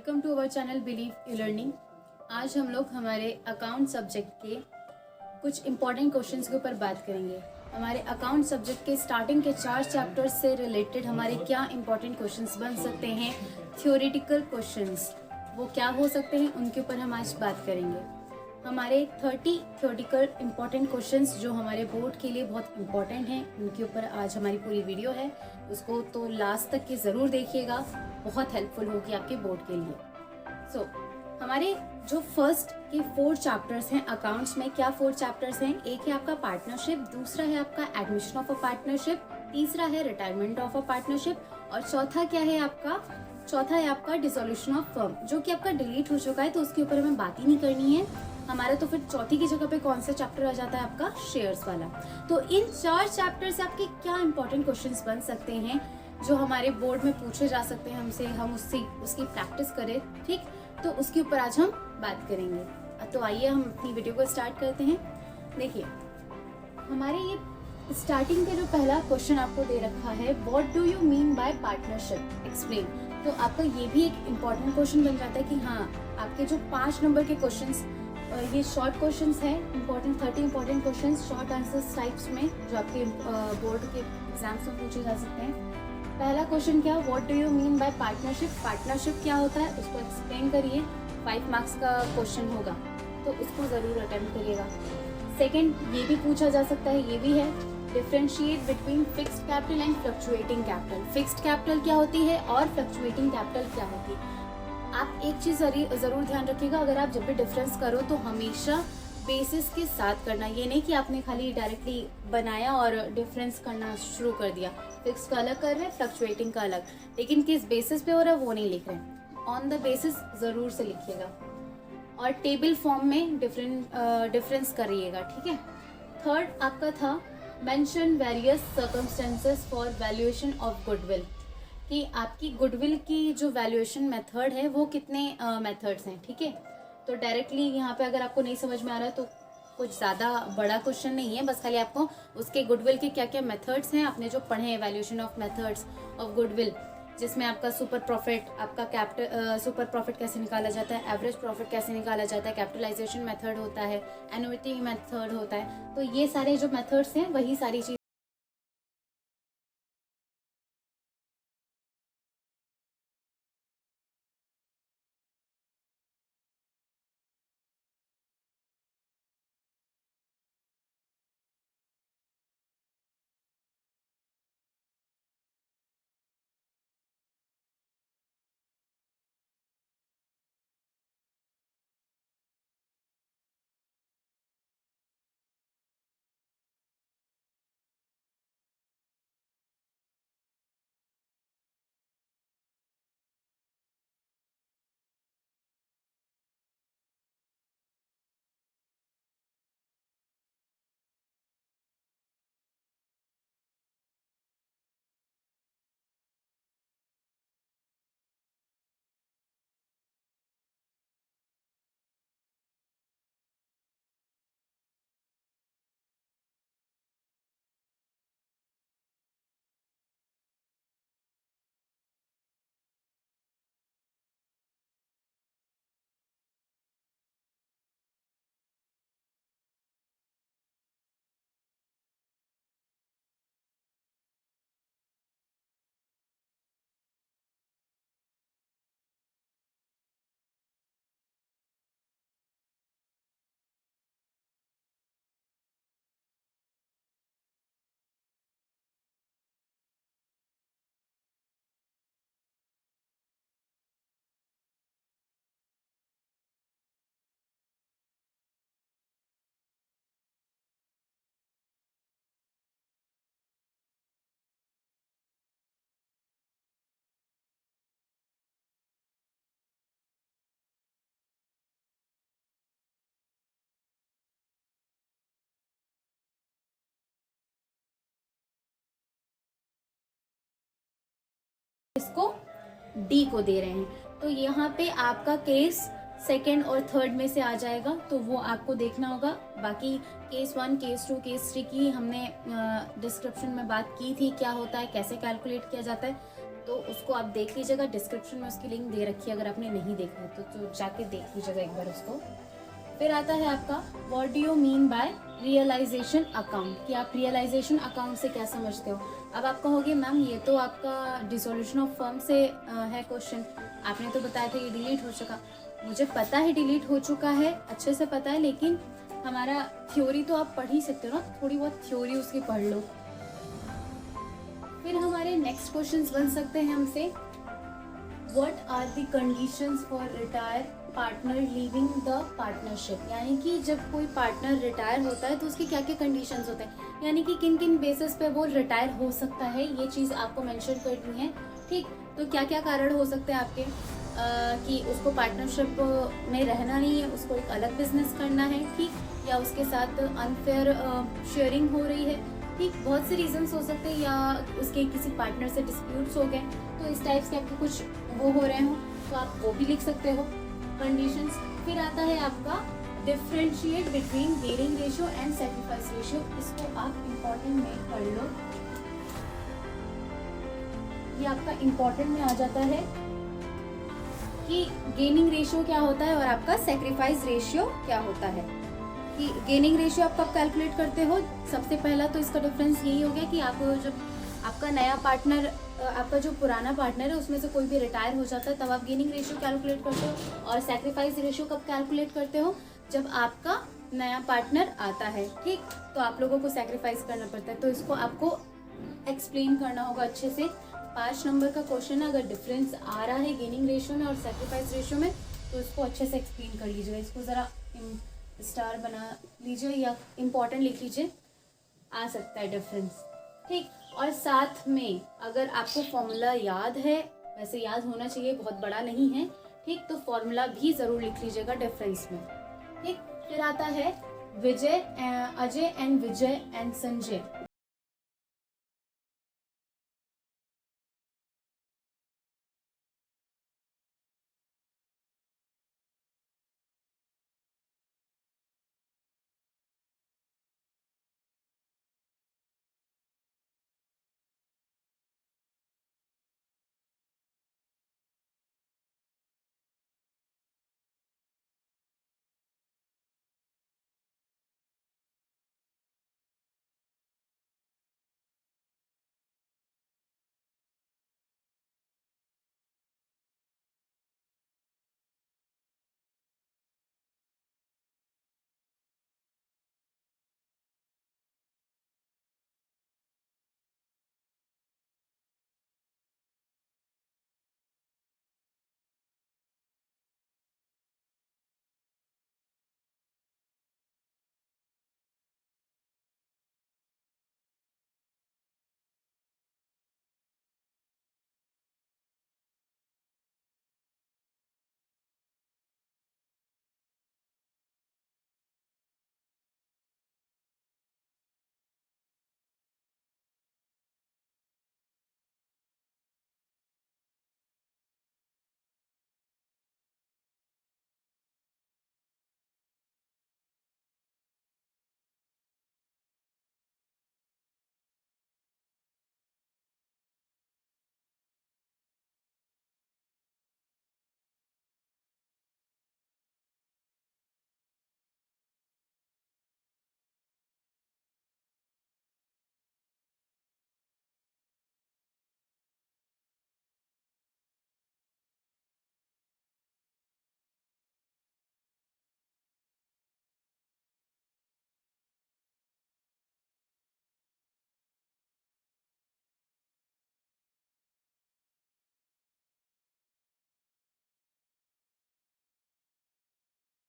Welcome to our channel believe e learning. आज हम लोग हमारे अकाउंट सब्जेक्ट के कुछ इम्पॉर्टेंट क्वेश्चंस के ऊपर बात करेंगे। हमारे अकाउंट सब्जेक्ट के स्टार्टिंग के 4 चैप्टर्स से रिलेटेड हमारे क्या इम्पॉर्टेंट क्वेश्चंस बन सकते हैं, थ्योरेटिकल क्वेश्चंस वो क्या हो सकते हैं, उनके ऊपर हम आज बात करेंगे। हमारे 30 थ्योरेटिकल इम्पॉर्टेंट क्वेश्चंस जो हमारे बोर्ड के लिए बहुत इम्पॉर्टेंट हैं, उनके ऊपर आज हमारी पूरी वीडियो है। उसको तो लास्ट तक के ज़रूर देखिएगा, बहुत हेल्पफुल होगी आपके बोर्ड के लिए। हमारे जो फर्स्ट के 4 चैप्टर्स हैं अकाउंट्स में, क्या 4 चैप्टर्स हैं? एक है आपका पार्टनरशिप, दूसरा है आपका एडमिशन ऑफ अ पार्टनरशिप, तीसरा है रिटायरमेंट ऑफ अ पार्टनरशिप और चौथा क्या है आपका? चौथा है आपका डिसोल्यूशन ऑफ फर्म, जो कि आपका डिलीट हो चुका है, तो उसके ऊपर हमें बात ही नहीं करनी है हमारा। तो फिर चौथी की जगह पे कौन सा चैप्टर आ जाता है आपका? शेयर्स वाला। तो इन 4 चैप्टर से आपके क्या इंपॉर्टेंट क्वेश्चंस बन सकते हैं जो हमारे बोर्ड में पूछे जा सकते हैं हमसे, हम उसकी प्रैक्टिस करें, ठीक? तो उसके ऊपर आज हम बात करेंगे। तो आइए हम अपनी वीडियो को स्टार्ट करते हैं। देखिए, हमारे ये स्टार्टिंग का जो पहला क्वेश्चन आपको दे रखा है, what do you mean bye partnership, explain. तो आपका ये भी एक इम्पॉर्टेंट क्वेश्चन बन जाता है कि हाँ, आपके जो 5 नंबर के क्वेश्चंस, ये शॉर्ट क्वेश्चंस हैं, important 30 important questions short answers types में, जो आपके बोर्ड के एग्जाम्स में पूछे जा सकते हैं। पहला क्वेश्चन क्या, what do you mean bye partnership? Partnership क्या होता है उसको एक्सप्लेन करिए। 5 मार्क्स का क्वेश्चन होगा, तो इसको ज़रूर अटेम्प्ट करिएगा। सेकंड ये भी पूछा जा सकता है, ये भी है, differentiate between fixed capital and fluctuating capital. Fixed capital क्या होती है और फ्लक्चुएटिंग कैपिटल क्या होती है? आप एक चीज़ ज़रूर ध्यान रखिएगा, अगर आप जब भी डिफरेंस करो तो हमेशा बेसिस के साथ करना। ये नहीं कि आपने खाली डायरेक्टली बनाया और डिफरेंस करना शुरू कर दिया। फिक्स का अलग कर रहे हैं, फ्लक्चुएटिंग का अलग, लेकिन किस बेसिस पे हो रहा है वो नहीं लिख रहे हैं। ऑन द बेसिस ज़रूर से लिखिएगा और टेबल फॉर्म में डिफरेंस करिएगा, ठीक है। थर्ड आपका था, mention various circumstances for valuation of goodwill, कि आपकी गुडविल की जो वैल्यूएशन मेथड है वो कितने मेथड्स हैं, ठीक है। तो डायरेक्टली यहाँ पे अगर आपको नहीं समझ में आ रहा है तो कुछ ज़्यादा बड़ा क्वेश्चन नहीं है, बस खाली आपको उसके गुडविल के क्या क्या मेथड्स हैं आपने जो पढ़े हैं, valuation of methods of goodwill, जिसमें आपका सुपर प्रॉफिट, आपका सुपर प्रॉफिट कैसे निकाला जाता है, एवरेज प्रॉफिट कैसे निकाला जाता है, कैपिटलाइजेशन मेथड होता है, एन्युटी मेथड होता है। तो ये सारे जो मेथड्स हैं वही सारी चीज़ इसको डी को दे रहे हैं। तो यहाँ पे आपका केस सेकेंड और थर्ड में से आ जाएगा, तो वो आपको देखना होगा। बाकी केस 1, केस 2, केस 3 की हमने डिस्क्रिप्शन में बात की थी, क्या होता है, कैसे कैलकुलेट किया जाता है। तो उसको आप देख लीजिएगा, डिस्क्रिप्शन में उसकी लिंक दे रखी है, अगर आपने नहीं देखा है तो जाके देख लीजिएगा एक बार उसको। फिर आता है आपका what do you mean by realisation account, कि आप रियलाइजेशन अकाउंट से क्या समझते हो। अब आप कहोगे मैम ये तो आपका डिसोल्यूशन ऑफ फर्म से है क्वेश्चन, आपने तो बताया था ये डिलीट हो चुका। मुझे पता है डिलीट हो चुका है, अच्छे से पता है, लेकिन हमारा थ्योरी तो आप पढ़ ही सकते हो ना, थोड़ी बहुत थ्योरी उसकी पढ़ लो। फिर हमारे नेक्स्ट क्वेश्चंस बन सकते हैं हमसे, what are the conditions for retire partner leaving the partnership, यानी कि जब कोई पार्टनर रिटायर होता है तो उसके क्या क्या कंडीशंस होते हैं, यानी कि किन किन बेसिस पे वो रिटायर हो सकता है, ये चीज़ आपको मेंशन करनी है। ठीक, तो क्या क्या कारण हो सकते हैं आपके कि उसको पार्टनरशिप में रहना नहीं है, उसको एक अलग बिजनेस करना है, ठीक, या उसके साथ अनफेयर शेयरिंग हो रही है, ठीक, बहुत से रीजंस हो सकते हैं, या उसके किसी पार्टनर से डिस्प्यूट्स हो गए, तो इस टाइप्स के आपके कुछ वो हो रहे हो तो आप वो भी लिख सकते हो कंडीशंस। फिर आता है आपका differentiate between gaining ratio and sacrifice ratio, इसको आप इम्पोर्टेंट में पढ़ लो, ये आपका इम्पोर्टेंट में आ जाता है कि गेनिंग रेशियो क्या होता है और आपका सैक्रिफाइस रेशियो क्या होता है। कि गेनिंग रेशियो आप कब कैलकुलेट करते हो, सबसे पहला तो इसका डिफरेंस यही हो गया कि आप जब आपका नया पार्टनर, आपका जो पुराना पार्टनर है उसमें से कोई भी रिटायर हो जाता है तब आप गेनिंग रेशियो कैलकुलेट करते हो, और सैक्रिफाइस रेशियो कब कैलकुलेट करते हो, जब आपका नया पार्टनर आता है, ठीक, तो आप लोगों को सैक्रिफाइस करना पड़ता है, तो इसको आपको एक्सप्लेन करना होगा अच्छे से। 5 नंबर का क्वेश्चन है, अगर डिफरेंस आ रहा है गेनिंग रेशियो में और सैक्रिफाइस रेशियो में तो इसको अच्छे से एक्सप्लेन कर लीजिएगा, इसको ज़रा स्टार बना लीजिए या इम्पोर्टेंट लिख लीजिए, आ सकता है डिफरेंस, ठीक। और साथ में अगर आपको फॉर्मूला याद है, वैसे याद होना चाहिए, बहुत बड़ा नहीं है, ठीक, तो फॉर्मूला भी ज़रूर लिख लीजिएगा डिफरेंस में, ठीक। फिर आता है विजय, अजय एंड विजय एंड संजय,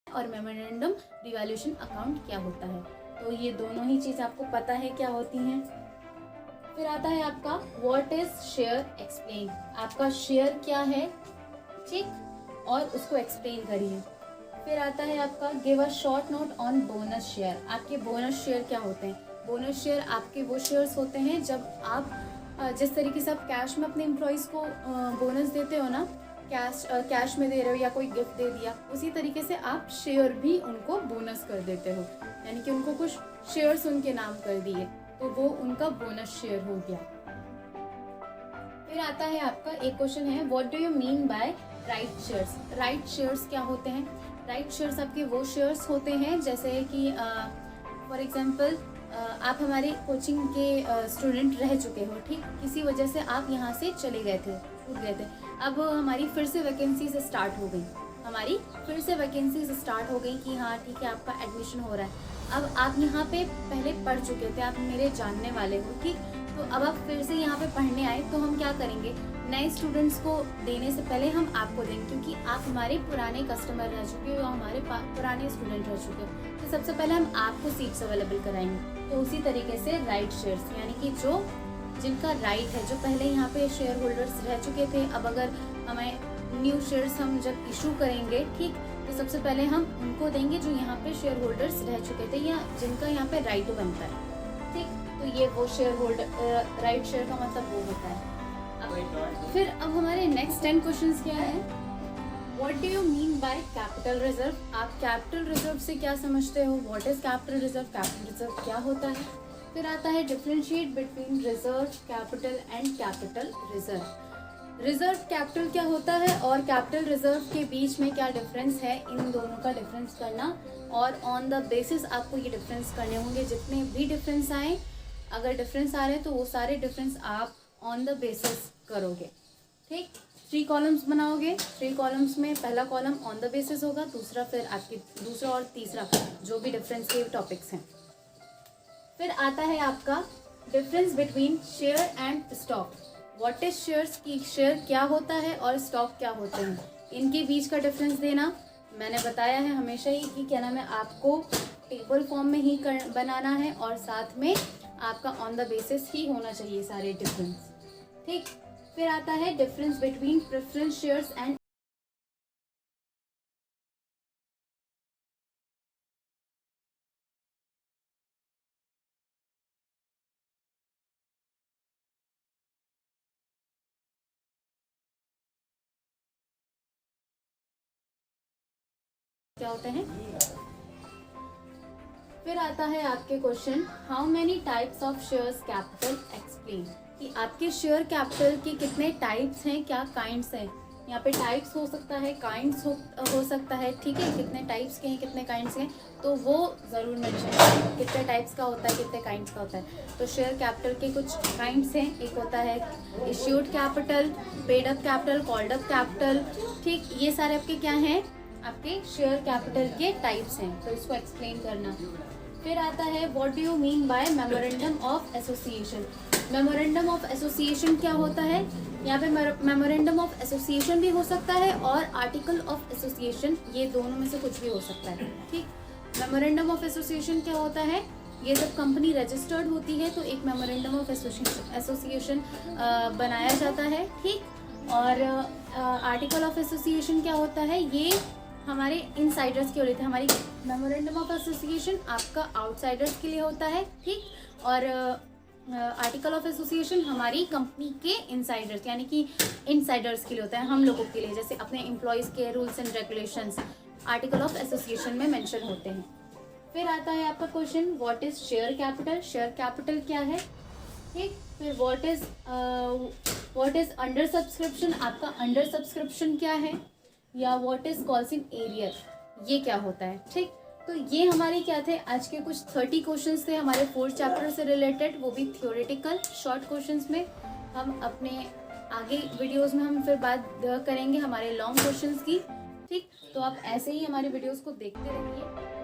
और मेमोरेंडम डिवैल्यूएशन अकाउंट क्या होता है, तो ये दोनों ही चीज़ आपको पता है क्या होती हैं। फिर आता है आपका व्हाट इज शेयर एक्सप्लेन, आपका शेयर क्या है, ठीक, और उसको एक्सप्लेन करिए। फिर आता है आपका give a short note on bonus share, आपके बोनस शेयर क्या होते हैं। बोनस शेयर आपके वो शेयर्स होते हैं जब आप जिस तरीके से आप कैश में अपने एम्प्लॉयज़ को बोनस देते हो ना, कैश में दे रहे हो या कोई गिफ्ट दे दिया, उसी तरीके से आप शेयर भी उनको बोनस कर देते हो, यानी कि उनको कुछ शेयर्स उनके नाम कर दिए तो वो उनका बोनस शेयर हो गया। फिर आता है आपका एक क्वेश्चन है, what do you mean bye right shares. Right shares क्या होते हैं? राइट शेयर्स आपके वो शेयर्स होते हैं जैसे कि फॉर एग्जांपल आप हमारे कोचिंग के स्टूडेंट रह चुके हो, ठीक, किसी वजह से आप यहाँ से चले गए थे, छूट गए थे, अब हमारी फिर से वैकेंसीज स्टार्ट हो गई, कि हाँ ठीक है आपका एडमिशन हो रहा है। अब आप यहाँ पे पहले पढ़ चुके थे, आप मेरे जानने वाले हो, ठीक, तो अब आप फिर से यहाँ पे पढ़ने आए तो हम क्या करेंगे, नए स्टूडेंट्स को देने से पहले हम आपको देंगे, क्योंकि आप हमारे पुराने कस्टमर रह चुके हो, हमारे पुराने स्टूडेंट रह चुके हो, तो सबसे पहले हम आपको सीट्स अवेलेबल कराएंगे। तो उसी तरीके से राइट शेयर्स यानी कि जो जिनका राइट है, जो पहले यहाँ पे शेयर होल्डर्स रह चुके थे, अब अगर हमें न्यू शेयर्स हम जब इशू करेंगे, ठीक, तो सबसे पहले हम उनको देंगे जो यहाँ पे शेयर होल्डर्स रह चुके थे या जिनका यहाँ पे राइट बनता है, ठीक। तो ये वो शेयर होल्डर राइट शेयर का मतलब वो होता है। फिर अब हमारे नेक्स्ट 10 क्वेश्चंस क्या है, what do you mean by capital reserve. आप कैपिटल रिजर्व से क्या समझते हो, what is capital reserve, capital reserve क्या होता है। फिर आता है differentiate between reserve capital and capital reserve. Reserve capital क्या होता है और कैपिटल रिजर्व के बीच में क्या डिफरेंस है, इन दोनों का डिफरेंस करना, और ऑन द बेसिस आपको ये डिफरेंस करने होंगे। जितने भी डिफरेंस आए, अगर डिफरेंस आ रहे हैं तो वो सारे डिफरेंस आप ऑन द बेसिस करोगे, ठीक। 3 कॉलम्स बनाओगे, 3 कॉलम्स में पहला कॉलम ऑन द बेसिस होगा, दूसरा फिर आपके दूसरा और तीसरा जो भी डिफरेंस के टॉपिक्स हैं। फिर आता है आपका difference between share and stock. What is shares, की शेयर क्या होता है और स्टॉक क्या होते हैं, इनके बीच का डिफरेंस देना। मैंने बताया है हमेशा ही कि क्या नाम है, आपको टेबल फॉर्म में ही बनाना है और साथ में आपका ऑन द बेसिस ही होना चाहिए सारे डिफरेंस, ठीक। फिर आता है difference between preference shares and क्या होते हैं। फिर आता है आपके question, how many types of shares capital explain, कि आपके शेयर कैपिटल के कितने टाइप्स हैं, क्या काइंड्स हैं। यहाँ पे टाइप्स हो सकता है, काइंड्स हो सकता है, ठीक है, कितने टाइप्स के हैं, कितने काइंड्स के हैं, तो वो ज़रूर मेंशन करें, कितने टाइप्स का होता है, कितने काइंड्स का होता है। तो शेयर कैपिटल के कुछ काइंड्स हैं, एक होता है issued capital, paid up capital, called up capital, ठीक, ये सारे आपके क्या हैं, आपके शेयर कैपिटल के टाइप्स हैं, तो इसको एक्सप्लेन करना। फिर आता है what do you mean bye memorandum of association. Memorandum of association क्या होता है, यहाँ पे मेमोरेंडम ऑफ एसोसिएशन भी हो सकता है और आर्टिकल ऑफ एसोसिएशन, ये दोनों में से कुछ भी हो सकता है, ठीक। मेमोरेंडम ऑफ एसोसिएशन क्या होता है, ये जब कंपनी रजिस्टर्ड होती है तो एक मेमोरेंडम ऑफ एसोसिएशन बनाया जाता है, ठीक। और आर्टिकल ऑफ एसोसिएशन क्या होता है, ये हमारे इनसाइडर्स के लिए होते हैं। हमारी मेमोरेंडम ऑफ एसोसिएशन आपका आउटसाइडर्स के लिए होता है, ठीक। और आर्टिकल ऑफ एसोसिएशन हमारी कंपनी के इनसाइडर्स यानी कि इनसाइडर्स के लिए होता है, हम लोगों के लिए, जैसे अपने एम्प्लॉयज़ के rules and regulations article of association में मेंशन होते हैं। फिर आता है आपका question, what is share capital. Share capital क्या है, ठीक। फिर व्हाट इज अंडर सब्सक्रिप्शन, आपका अंडर सब्सक्रिप्शन क्या है, या what is calls in arrear, ये क्या होता है, ठीक। तो ये हमारे क्या थे, आज के कुछ 30 क्वेश्चंस थे हमारे 4th चैप्टर से रिलेटेड, वो भी थ्योरेटिकल शॉर्ट क्वेश्चंस में। हम अपने आगे वीडियोस में हम फिर बात करेंगे हमारे लॉन्ग क्वेश्चंस की, ठीक। तो आप ऐसे ही हमारे वीडियोस को देखते रहिए।